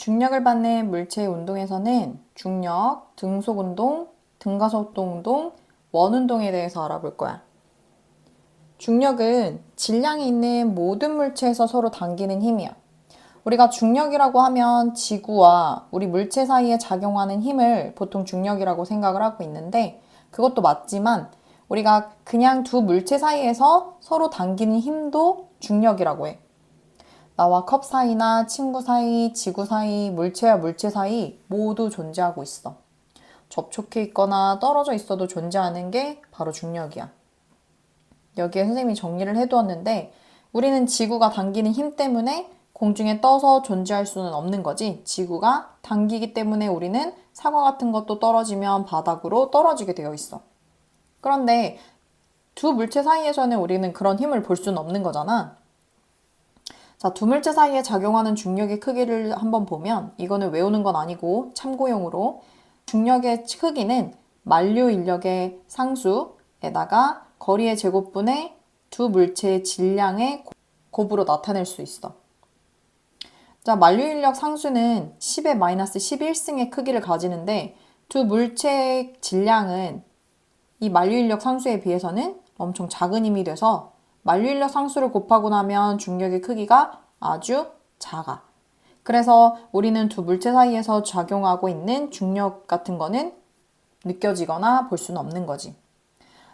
중력을 받는 물체의 운동에서는 중력, 등속운동, 등가속도 운동, 원운동에 대해서 알아볼 거야. 중력은 질량이 있는 모든 물체에서 서로 당기는 힘이야. 우리가 중력이라고 하면 지구와 우리 물체 사이에 작용하는 힘을 보통 중력이라고 생각을 하고 있는데 그것도 맞지만 우리가 그냥 두 물체 사이에서 서로 당기는 힘도 중력이라고 해. 나와 컵 사이나 친구 사이, 지구 사이, 물체와 물체 사이 모두 존재하고 있어. 접촉해 있거나 떨어져 있어도 존재하는 게 바로 중력이야. 여기에 선생님이 정리를 해두었는데 우리는 지구가 당기는 힘 때문에 공중에 떠서 존재할 수는 없는 거지. 지구가 당기기 때문에 우리는 사과 같은 것도 떨어지면 바닥으로 떨어지게 되어 있어. 그런데 두 물체 사이에서는 우리는 그런 힘을 볼 수는 없는 거잖아. 자, 두 물체 사이에 작용하는 중력의 크기를 한번 보면 이거는 외우는 건 아니고 참고용으로 중력의 크기는 만류 인력의 상수에다가 거리의 제곱분의 두 물체의 질량의 곱으로 나타낼 수 있어. 자, 만류 인력 상수는 10의 마이너스 11승의 크기를 가지는데 두 물체의 질량은 이 만류 인력 상수에 비해서는 엄청 작은 힘이 돼서 만류 인력 상수를 곱하고 나면 중력의 크기가 아주 작아. 그래서 우리는 두 물체 사이에서 작용하고 있는 중력 같은 거는 느껴지거나 볼 수는 없는 거지.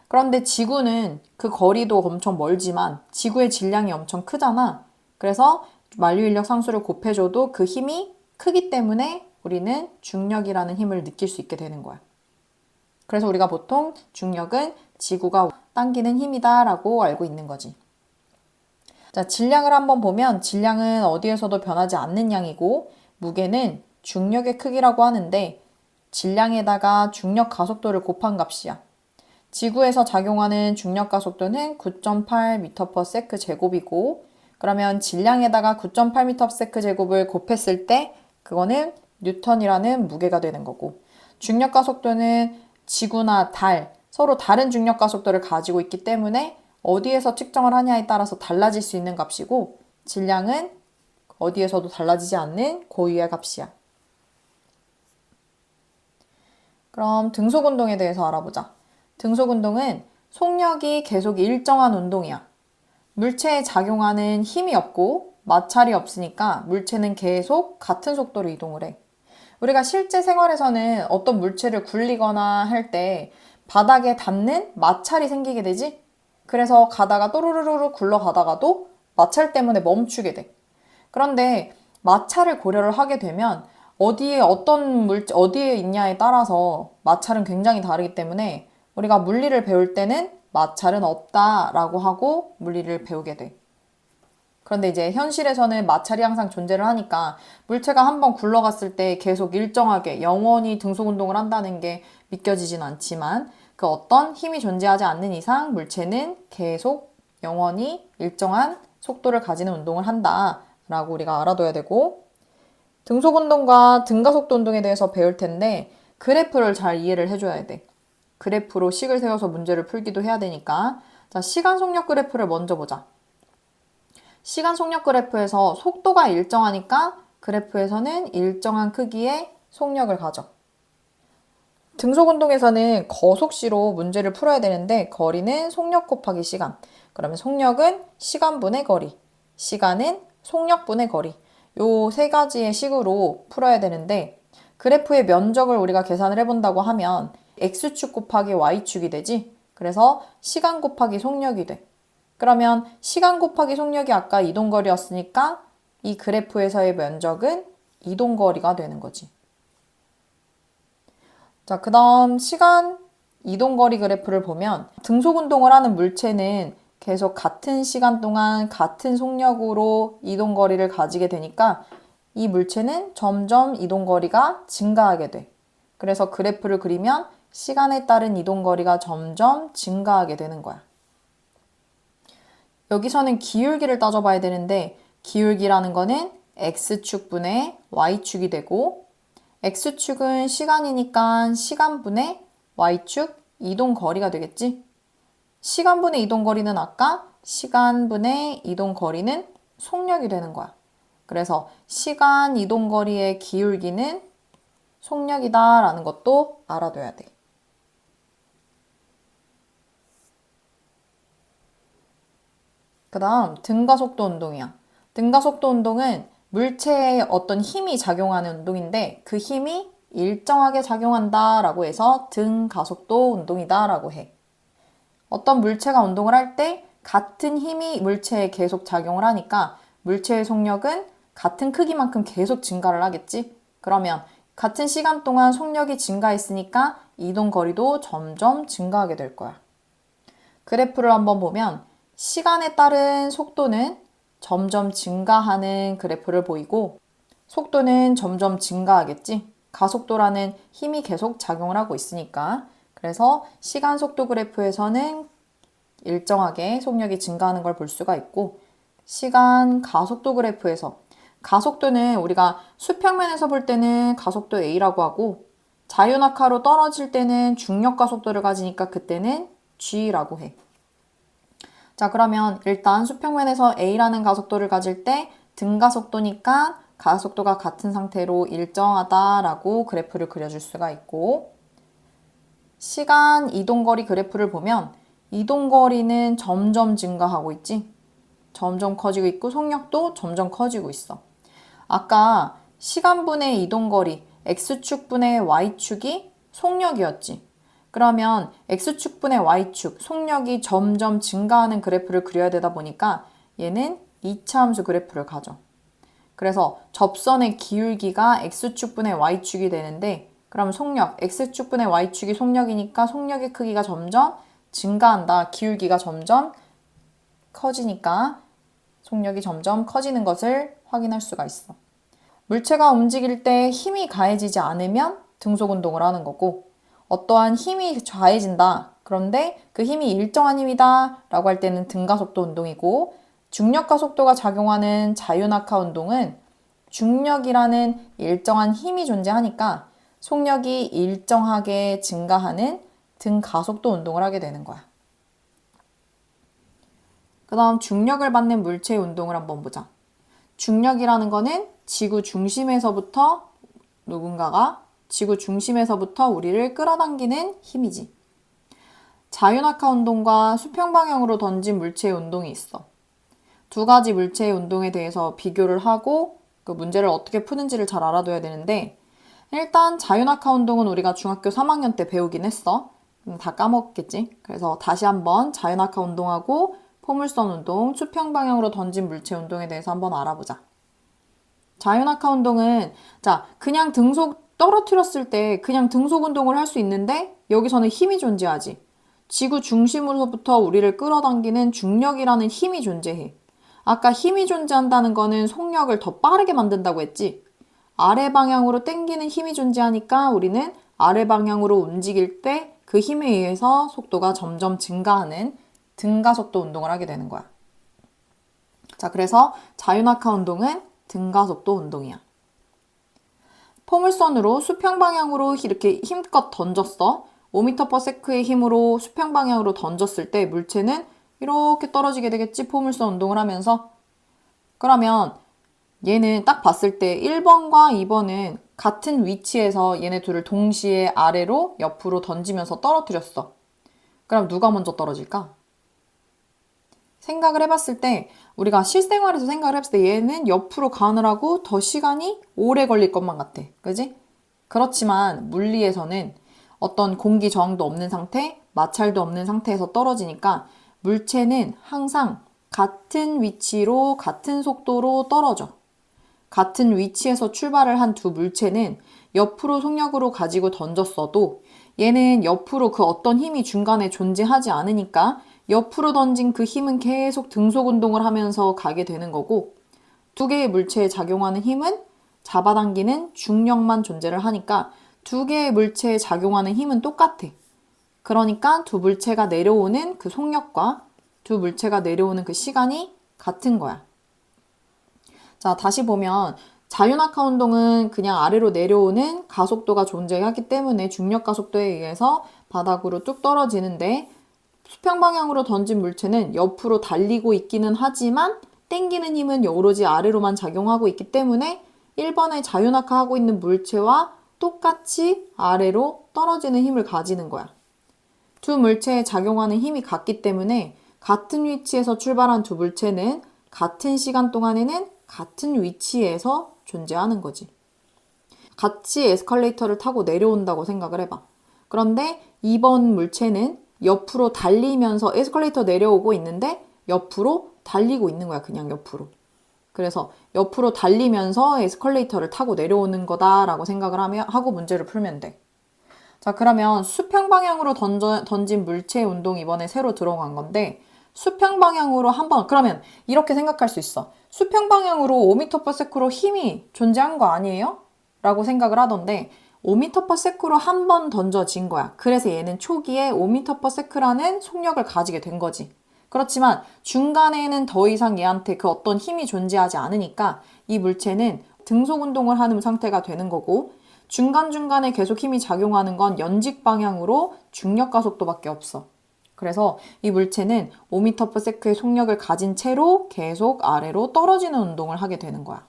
그런데 지구는 그 거리도 엄청 멀지만 지구의 질량이 엄청 크잖아. 그래서 만류 인력 상수를 곱해줘도 그 힘이 크기 때문에 우리는 중력이라는 힘을 느낄 수 있게 되는 거야. 그래서 우리가 보통 중력은 지구가 당기는 힘이다 라고 알고 있는 거지. 자, 질량을 한번 보면 질량은 어디에서도 변하지 않는 양이고 무게는 중력의 크기라고 하는데 질량에다가 중력 가속도를 곱한 값이야. 지구에서 작용하는 중력 가속도는 9.8m/s 제곱이고 그러면 질량에다가 9.8m/s 제곱을 곱했을 때 그거는 뉴턴이라는 무게가 되는 거고 중력 가속도는 지구나 달 서로 다른 중력 가속도를 가지고 있기 때문에 어디에서 측정을 하냐에 따라서 달라질 수 있는 값이고 질량은 어디에서도 달라지지 않는 고유의 값이야. 그럼 등속운동에 대해서 알아보자. 등속운동은 속력이 계속 일정한 운동이야. 물체에 작용하는 힘이 없고 마찰이 없으니까 물체는 계속 같은 속도로 이동을 해. 우리가 실제 생활에서는 어떤 물체를 굴리거나 할 때 바닥에 닿는 마찰이 생기게 되지? 그래서 가다가 또르르르 굴러가다가도 마찰 때문에 멈추게 돼. 그런데 마찰을 고려를 하게 되면 어디에 어떤 물질, 어디에 있냐에 따라서 마찰은 굉장히 다르기 때문에 우리가 물리를 배울 때는 마찰은 없다라고 하고 물리를 배우게 돼. 그런데 이제 현실에서는 마찰이 항상 존재를 하니까 물체가 한번 굴러갔을 때 계속 일정하게 영원히 등속 운동을 한다는 게 믿겨지진 않지만 그 어떤 힘이 존재하지 않는 이상 물체는 계속 영원히 일정한 속도를 가지는 운동을 한다라고 우리가 알아둬야 되고 등속 운동과 등가속도 운동에 대해서 배울 텐데 그래프를 잘 이해를 해줘야 돼. 그래프로 식을 세워서 문제를 풀기도 해야 되니까 자, 시간 속력 그래프를 먼저 보자. 시간 속력 그래프에서 속도가 일정하니까 그래프에서는 일정한 크기의 속력을 가져. 등속 운동에서는 거속시로 문제를 풀어야 되는데 거리는 속력 곱하기 시간. 그러면 속력은 시간분의 거리, 시간은 속력분의 거리. 요 세 가지의 식으로 풀어야 되는데 그래프의 면적을 우리가 계산을 해본다고 하면 x축 곱하기 y축이 되지. 그래서 시간 곱하기 속력이 돼. 그러면 시간 곱하기 속력이 아까 이동거리였으니까 이 그래프에서의 면적은 이동거리가 되는 거지. 자, 그 다음 시간 이동거리 그래프를 보면 등속 운동을 하는 물체는 계속 같은 시간 동안 같은 속력으로 이동거리를 가지게 되니까 이 물체는 점점 이동거리가 증가하게 돼. 그래서 그래프를 그리면 시간에 따른 이동거리가 점점 증가하게 되는 거야. 여기서는 기울기를 따져봐야 되는데 기울기라는 거는 x축분의 y축이 되고 x축은 시간이니까 시간분의 y축 이동거리가 되겠지? 시간분의 이동거리는 아까 시간분의 이동거리는 속력이 되는 거야. 그래서 시간 이동 거리의 기울기는 속력이다라는 것도 알아둬야 돼. 그 다음 등가속도 운동이야. 등가속도 운동은 물체에 어떤 힘이 작용하는 운동인데 그 힘이 일정하게 작용한다라고 해서 등가속도 운동이다라고 해. 어떤 물체가 운동을 할 때 같은 힘이 물체에 계속 작용을 하니까 물체의 속력은 같은 크기만큼 계속 증가를 하겠지? 그러면 같은 시간 동안 속력이 증가했으니까 이동 거리도 점점 증가하게 될 거야. 그래프를 한번 보면 시간에 따른 속도는 점점 증가하는 그래프를 보이고 속도는 점점 증가하겠지? 가속도라는 힘이 계속 작용을 하고 있으니까. 그래서 시간 속도 그래프에서는 일정하게 속력이 증가하는 걸 볼 수가 있고 시간 가속도 그래프에서 가속도는 우리가 수평면에서 볼 때는 가속도 A라고 하고 자유낙하로 떨어질 때는 중력 가속도를 가지니까 그때는 G라고 해. 자, 그러면 일단 수평면에서 A라는 가속도를 가질 때 등가속도니까 가속도가 같은 상태로 일정하다라고 그래프를 그려줄 수가 있고 시간 이동거리 그래프를 보면 이동거리는 점점 증가하고 있지? 점점 커지고 있고 속력도 점점 커지고 있어. 아까 시간분의 이동거리 X축분의 Y축이 속력이었지. 그러면 X축분의 Y축, 속력이 점점 증가하는 그래프를 그려야 되다 보니까 얘는 2차 함수 그래프를 가져. 그래서 접선의 기울기가 X축분의 Y축이 되는데 그럼 속력, X축분의 Y축이 속력이니까 속력의 크기가 점점 증가한다. 기울기가 점점 커지니까 속력이 점점 커지는 것을 확인할 수가 있어. 물체가 움직일 때 힘이 가해지지 않으면 등속 운동을 하는 거고 어떠한 힘이 가해진다. 그런데 그 힘이 일정한 힘이다 라고 할 때는 등가속도 운동이고 중력과 속도가 작용하는 자유낙하 운동은 중력이라는 일정한 힘이 존재하니까 속력이 일정하게 증가하는 등가속도 운동을 하게 되는 거야. 그 다음 중력을 받는 물체의 운동을 한번 보자. 중력이라는 거는 지구 중심에서부터 누군가가 지구 중심에서부터 우리를 끌어당기는 힘이지. 자유낙하 운동과 수평 방향으로 던진 물체의 운동이 있어. 두 가지 물체의 운동에 대해서 비교를 하고 그 문제를 어떻게 푸는지를 잘 알아둬야 되는데 일단 자유낙하 운동은 우리가 중학교 3학년 때 배우긴 했어. 다 까먹었겠지? 그래서 다시 한번 자유낙하 운동하고 포물선 운동, 수평 방향으로 던진 물체 운동에 대해서 한번 알아보자. 자유낙하 운동은 그냥 등속 떨어뜨렸을 때 그냥 등속 운동을 할 수 있는데 여기서는 힘이 존재하지. 지구 중심으로부터 우리를 끌어당기는 중력이라는 힘이 존재해. 아까 힘이 존재한다는 거는 속력을 더 빠르게 만든다고 했지. 아래 방향으로 당기는 힘이 존재하니까 우리는 아래 방향으로 움직일 때 그 힘에 의해서 속도가 점점 증가하는 등가속도 운동을 하게 되는 거야. 자, 그래서 자유낙하 운동은 등가속도 운동이야. 포물선으로 수평 방향으로 이렇게 힘껏 던졌어. 5m/s의 힘으로 수평 방향으로 던졌을 때 물체는 이렇게 떨어지게 되겠지? 포물선 운동을 하면서. 그러면 얘는 딱 봤을 때 1번과 2번은 같은 위치에서 얘네 둘을 동시에 아래로 옆으로 던지면서 떨어뜨렸어. 그럼 누가 먼저 떨어질까? 생각을 해봤을 때 우리가 실생활에서 생각을 해봤을 때 얘는 옆으로 가느라고 더 시간이 오래 걸릴 것만 같아. 그지? 그렇지만 물리에서는 어떤 공기 저항도 없는 상태, 마찰도 없는 상태에서 떨어지니까 물체는 항상 같은 위치로 같은 속도로 떨어져. 같은 위치에서 출발을 한 두 물체는 옆으로 속력으로 가지고 던졌어도 얘는 옆으로 그 어떤 힘이 중간에 존재하지 않으니까 옆으로 던진 그 힘은 계속 등속 운동을 하면서 가게 되는 거고 두 개의 물체에 작용하는 힘은 잡아당기는 중력만 존재를 하니까 두 개의 물체에 작용하는 힘은 똑같아. 그러니까 두 물체가 내려오는 그 속력과 두 물체가 내려오는 그 시간이 같은 거야. 자, 다시 보면 자유낙하 운동은 그냥 아래로 내려오는 가속도가 존재하기 때문에 중력 가속도에 의해서 바닥으로 뚝 떨어지는데 수평 방향으로 던진 물체는 옆으로 달리고 있기는 하지만 땡기는 힘은 오로지 아래로만 작용하고 있기 때문에 1번에 자유낙하하고 있는 물체와 똑같이 아래로 떨어지는 힘을 가지는 거야. 두 물체에 작용하는 힘이 같기 때문에 같은 위치에서 출발한 두 물체는 같은 시간 동안에는 같은 위치에서 존재하는 거지. 같이 에스컬레이터를 타고 내려온다고 생각을 해봐. 그런데 2번 물체는 옆으로 달리면서 에스컬레이터 내려오고 있는데 옆으로 달리고 있는 거야. 그냥 옆으로. 그래서 옆으로 달리면서 에스컬레이터를 타고 내려오는 거다라고 생각을 하고 문제를 풀면 돼. 자, 그러면 수평 방향으로 던진 물체의 운동이 이번에 새로 들어간 건데 수평 방향으로 한번 그러면 이렇게 생각할 수 있어. 수평 방향으로 5m/s로 힘이 존재한 거 아니에요? 라고 생각을 하던데 5m/s로 한 번 던져진 거야. 그래서 얘는 초기에 5m/s라는 속력을 가지게 된 거지. 그렇지만 중간에는 더 이상 얘한테 그 어떤 힘이 존재하지 않으니까 이 물체는 등속 운동을 하는 상태가 되는 거고 중간중간에 계속 힘이 작용하는 건 연직 방향으로 중력 가속도밖에 없어. 그래서 이 물체는 5m/s의 속력을 가진 채로 계속 아래로 떨어지는 운동을 하게 되는 거야.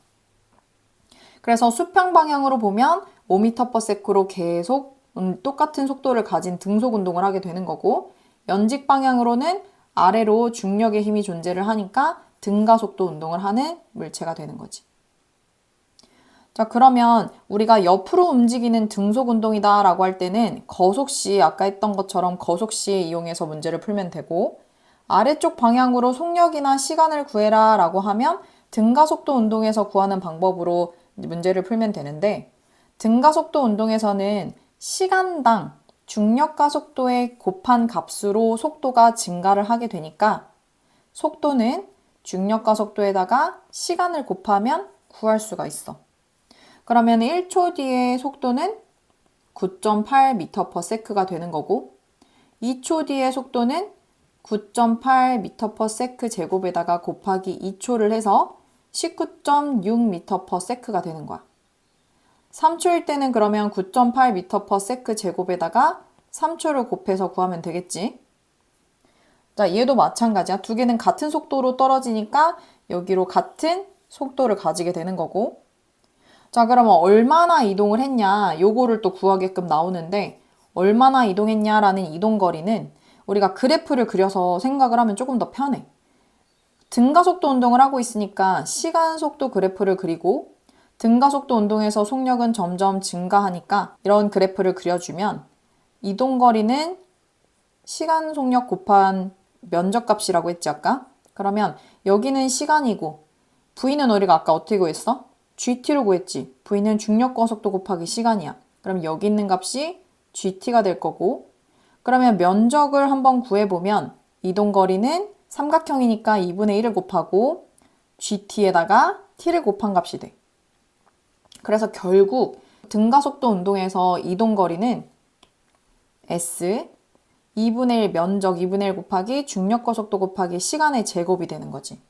그래서 수평 방향으로 보면 5m/s로 계속 똑같은 속도를 가진 등속 운동을 하게 되는 거고 연직 방향으로는 아래로 중력의 힘이 존재를 하니까 등가속도 운동을 하는 물체가 되는 거지. 자, 그러면 우리가 옆으로 움직이는 등속 운동이다 라고 할 때는 거속시, 아까 했던 것처럼 거속시 이용해서 문제를 풀면 되고 아래쪽 방향으로 속력이나 시간을 구해라 라고 하면 등가속도 운동에서 구하는 방법으로 문제를 풀면 되는데 등가속도 운동에서는 시간당 중력 가속도에 곱한 값으로 속도가 증가를 하게 되니까 속도는 중력 가속도에다가 시간을 곱하면 구할 수가 있어. 그러면 1초 뒤에 속도는 9.8m/s가 되는 거고 2초 뒤의 속도는 9.8m/s 제곱에다가 곱하기 2초를 해서 19.6m/s가 되는 거야. 3초일 때는 그러면 9.8m/s 제곱에다가 3초를 곱해서 구하면 되겠지. 자, 얘도 마찬가지야. 두 개는 같은 속도로 떨어지니까 여기로 같은 속도를 가지게 되는 거고 자, 그러면 얼마나 이동을 했냐 요거를 또 구하게끔 나오는데 얼마나 이동했냐라는 이동거리는 우리가 그래프를 그려서 생각을 하면 조금 더 편해. 등가속도 운동을 하고 있으니까 시간 속도 그래프를 그리고 등가속도 운동에서 속력은 점점 증가하니까 이런 그래프를 그려주면 이동거리는 시간 속력 곱한 면적값이라고 했지 아까? 그러면 여기는 시간이고 V는 우리가 아까 어떻게 구했어? GT로 구했지. V는 중력 가속도 곱하기 시간이야. 그럼 여기 있는 값이 GT가 될 거고 그러면 면적을 한번 구해보면 이동거리는 삼각형이니까 2분의 1을 곱하고 GT에다가 T를 곱한 값이 돼. 그래서 결국 등가속도 운동에서 이동거리는 S 2분의 1 면적 2분의 1 곱하기 중력 가속도 곱하기 시간의 제곱이 되는 거지.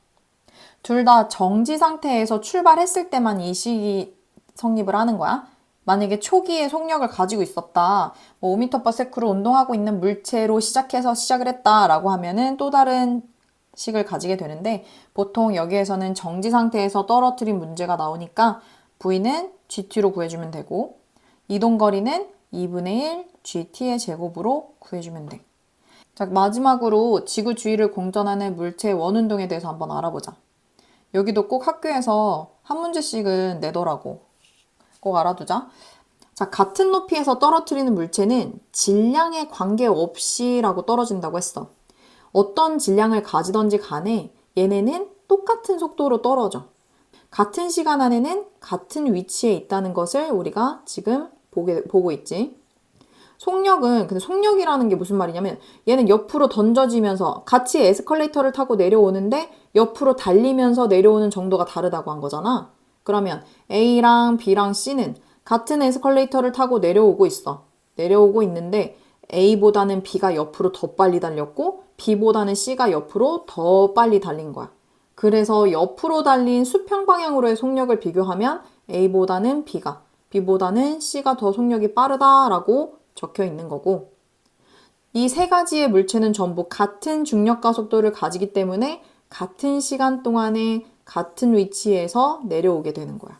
둘 다 정지 상태에서 출발했을 때만 이 식이 성립을 하는 거야. 만약에 초기에 속력을 가지고 있었다. 5m/s로 운동하고 있는 물체로 시작해서 시작을 했다라고 하면은 또 다른 식을 가지게 되는데 보통 여기에서는 정지 상태에서 떨어뜨린 문제가 나오니까 V는 GT로 구해주면 되고 이동거리는 2분의 1 GT의 제곱으로 구해주면 돼. 자, 마지막으로 지구 주위를 공전하는 물체의 원운동에 대해서 한번 알아보자. 여기도 꼭 학교에서 한 문제씩은 내더라고. 꼭 알아두자. 자, 같은 높이에서 떨어뜨리는 물체는 질량에 관계없이 라고 떨어진다고 했어. 어떤 질량을 가지던지 간에 얘네는 똑같은 속도로 떨어져. 같은 시간 안에는 같은 위치에 있다는 것을 우리가 지금 보고 있지. 근데 속력이라는 게 무슨 말이냐면 얘는 옆으로 던져지면서 같이 에스컬레이터를 타고 내려오는데 옆으로 달리면서 내려오는 정도가 다르다고 한 거잖아. 그러면 A랑 B랑 C는 같은 에스컬레이터를 타고 내려오고 있어. 내려오고 있는데 A보다는 B가 옆으로 더 빨리 달렸고 B보다는 C가 옆으로 더 빨리 달린 거야. 그래서 옆으로 달린 수평 방향으로의 속력을 비교하면 A보다는 B가, B보다는 C가 더 속력이 빠르다라고 적혀 있는 거고 이 세 가지의 물체는 전부 같은 중력 가속도를 가지기 때문에 같은 시간 동안에 같은 위치에서 내려오게 되는 거야.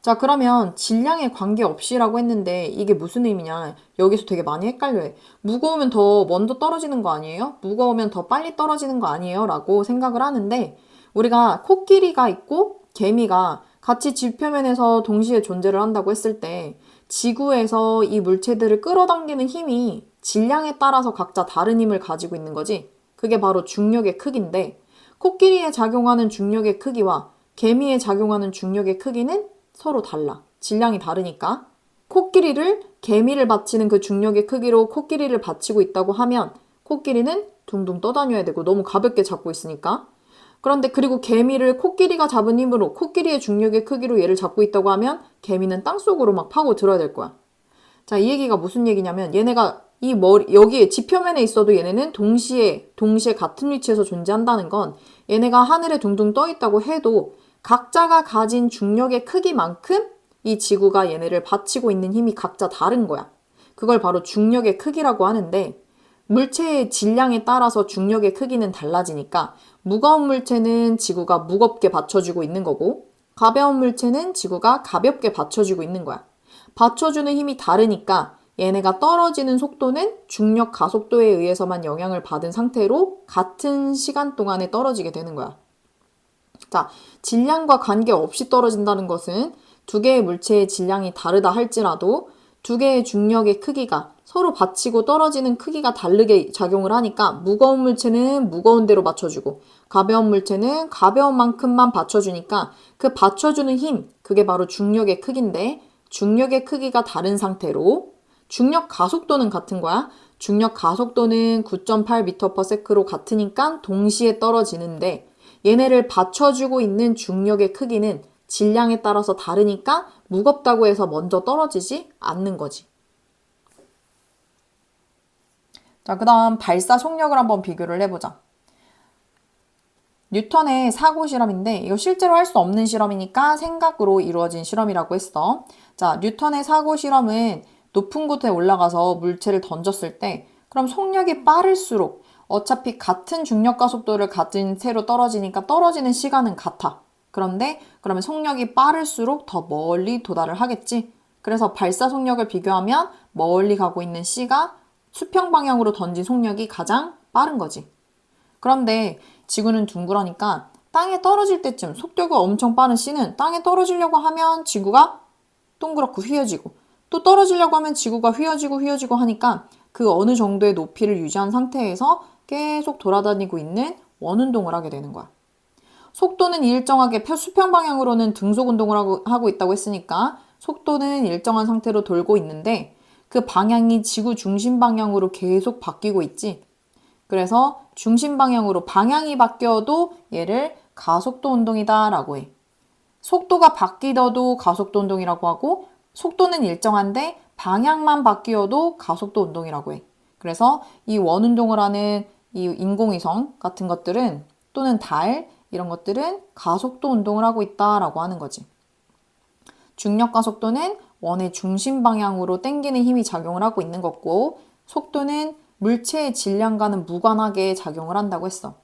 자, 그러면 질량에 관계없이라고 했는데 이게 무슨 의미냐? 여기서 되게 많이 헷갈려해. 무거우면 더 먼저 떨어지는 거 아니에요? 무거우면 더 빨리 떨어지는 거 아니에요? 라고 생각을 하는데 우리가 코끼리가 있고 개미가 같이 지표면에서 동시에 존재를 한다고 했을 때 지구에서 이 물체들을 끌어당기는 힘이 질량에 따라서 각자 다른 힘을 가지고 있는 거지. 그게 바로 중력의 크기인데 코끼리에 작용하는 중력의 크기와 개미에 작용하는 중력의 크기는 서로 달라. 질량이 다르니까. 코끼리를 개미를 받치는 그 중력의 크기로 코끼리를 받치고 있다고 하면 코끼리는 둥둥 떠다녀야 되고 너무 가볍게 잡고 있으니까. 그런데 그리고 개미를 코끼리가 잡은 힘으로 코끼리의 중력의 크기로 얘를 잡고 있다고 하면 개미는 땅속으로 막 파고 들어야 될 거야. 자, 이 얘기가 무슨 얘기냐면 얘네가 이 여기에 지표면에 있어도 얘네는 동시에 같은 위치에서 존재한다는 건 얘네가 하늘에 둥둥 떠 있다고 해도 각자가 가진 중력의 크기만큼 이 지구가 얘네를 받치고 있는 힘이 각자 다른 거야. 그걸 바로 중력의 크기라고 하는데 물체의 질량에 따라서 중력의 크기는 달라지니까 무거운 물체는 지구가 무겁게 받쳐주고 있는 거고 가벼운 물체는 지구가 가볍게 받쳐주고 있는 거야. 받쳐주는 힘이 다르니까 얘네가 떨어지는 속도는 중력 가속도에 의해서만 영향을 받은 상태로 같은 시간 동안에 떨어지게 되는 거야. 자, 질량과 관계없이 떨어진다는 것은 두 개의 물체의 질량이 다르다 할지라도 두 개의 중력의 크기가 서로 받치고 떨어지는 크기가 다르게 작용을 하니까 무거운 물체는 무거운 대로 받쳐주고 가벼운 물체는 가벼운 만큼만 받쳐주니까 그 받쳐주는 힘, 그게 바로 중력의 크기인데 중력의 크기가 다른 상태로 중력 가속도는 같은 거야. 중력 가속도는 9.8m/s로 같으니까 동시에 떨어지는데 얘네를 받쳐주고 있는 중력의 크기는 질량에 따라서 다르니까 무겁다고 해서 먼저 떨어지지 않는 거지. 자, 그 다음 발사 속력을 한번 비교를 해보자. 뉴턴의 사고 실험인데 이거 실제로 할 수 없는 실험이니까 생각으로 이루어진 실험이라고 했어. 자, 뉴턴의 사고 실험은 높은 곳에 올라가서 물체를 던졌을 때 그럼 속력이 빠를수록 어차피 같은 중력 가속도를 가진 채로 떨어지니까 떨어지는 시간은 같아. 그런데 그러면 속력이 빠를수록 더 멀리 도달을 하겠지. 그래서 발사 속력을 비교하면 멀리 가고 있는 C가 수평 방향으로 던진 속력이 가장 빠른 거지. 그런데 지구는 둥그러니까 땅에 떨어질 때쯤 속도가 엄청 빠른 C는 땅에 떨어지려고 하면 지구가 동그랗고 휘어지고 또 떨어지려고 하면 지구가 휘어지고 하니까 그 어느 정도의 높이를 유지한 상태에서 계속 돌아다니고 있는 원운동을 하게 되는 거야. 속도는 일정하게 수평 방향으로는 등속 운동을 하고 있다고 했으니까 속도는 일정한 상태로 돌고 있는데 그 방향이 지구 중심 방향으로 계속 바뀌고 있지. 그래서 중심 방향으로 방향이 바뀌어도 얘를 가속도 운동이다 라고 해. 속도가 바뀌어도 가속도 운동이라고 하고 속도는 일정한데 방향만 바뀌어도 가속도 운동이라고 해. 그래서 이 원운동을 하는 이 인공위성 같은 것들은 또는 달 이런 것들은 가속도 운동을 하고 있다라고 하는 거지. 중력 가속도는 원의 중심 방향으로 당기는 힘이 작용을 하고 있는 거고 속도는 물체의 질량과는 무관하게 작용을 한다고 했어.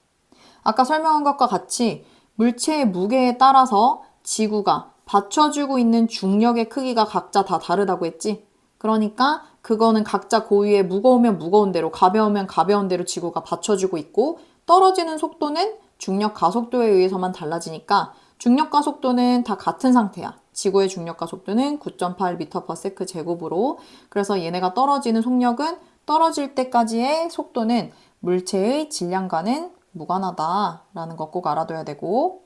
아까 설명한 것과 같이 물체의 무게에 따라서 지구가 받쳐주고 있는 중력의 크기가 각자 다 다르다고 했지. 그러니까 그거는 각자 고유의 무거우면 무거운 대로 가벼우면 가벼운 대로 지구가 받쳐주고 있고 떨어지는 속도는 중력 가속도에 의해서만 달라지니까 중력 가속도는 다 같은 상태야. 지구의 중력 가속도는 9.8m/s 제곱으로 그래서 얘네가 떨어지는 속력은 떨어질 때까지의 속도는 물체의 질량과는 무관하다라는 거 꼭 알아둬야 되고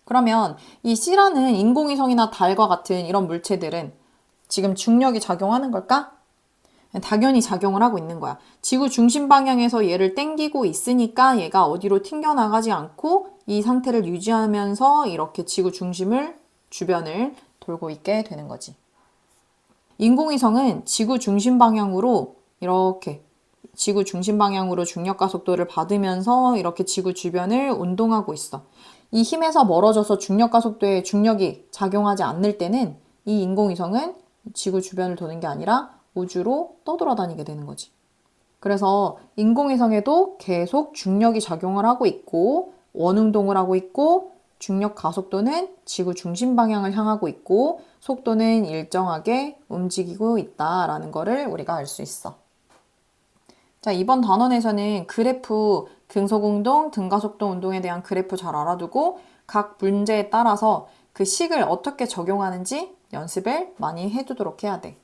그러면 이 C라는 인공위성이나 달과 같은 이런 물체들은 지금 중력이 작용하는 걸까? 당연히 작용을 하고 있는 거야. 지구 중심 방향에서 얘를 당기고 있으니까 얘가 어디로 튕겨나가지 않고 이 상태를 유지하면서 이렇게 지구 중심을 주변을 돌고 있게 되는 거지. 인공위성은 지구 중심 방향으로 이렇게 지구 중심 방향으로 중력 가속도를 받으면서 이렇게 지구 주변을 운동하고 있어. 이 힘에서 멀어져서 중력 가속도에 중력이 작용하지 않을 때는 이 인공위성은 지구 주변을 도는 게 아니라 우주로 떠돌아다니게 되는 거지. 그래서 인공위성에도 계속 중력이 작용을 하고 있고 원운동을 하고 있고 중력 가속도는 지구 중심 방향을 향하고 있고 속도는 일정하게 움직이고 있다라는 거를 우리가 알 수 있어. 자, 이번 단원에서는 그래프, 등소공동, 등가속도 운동에 대한 그래프 잘 알아두고 각 문제에 따라서 그 식을 어떻게 적용하는지 연습을 많이 해두도록 해야 돼.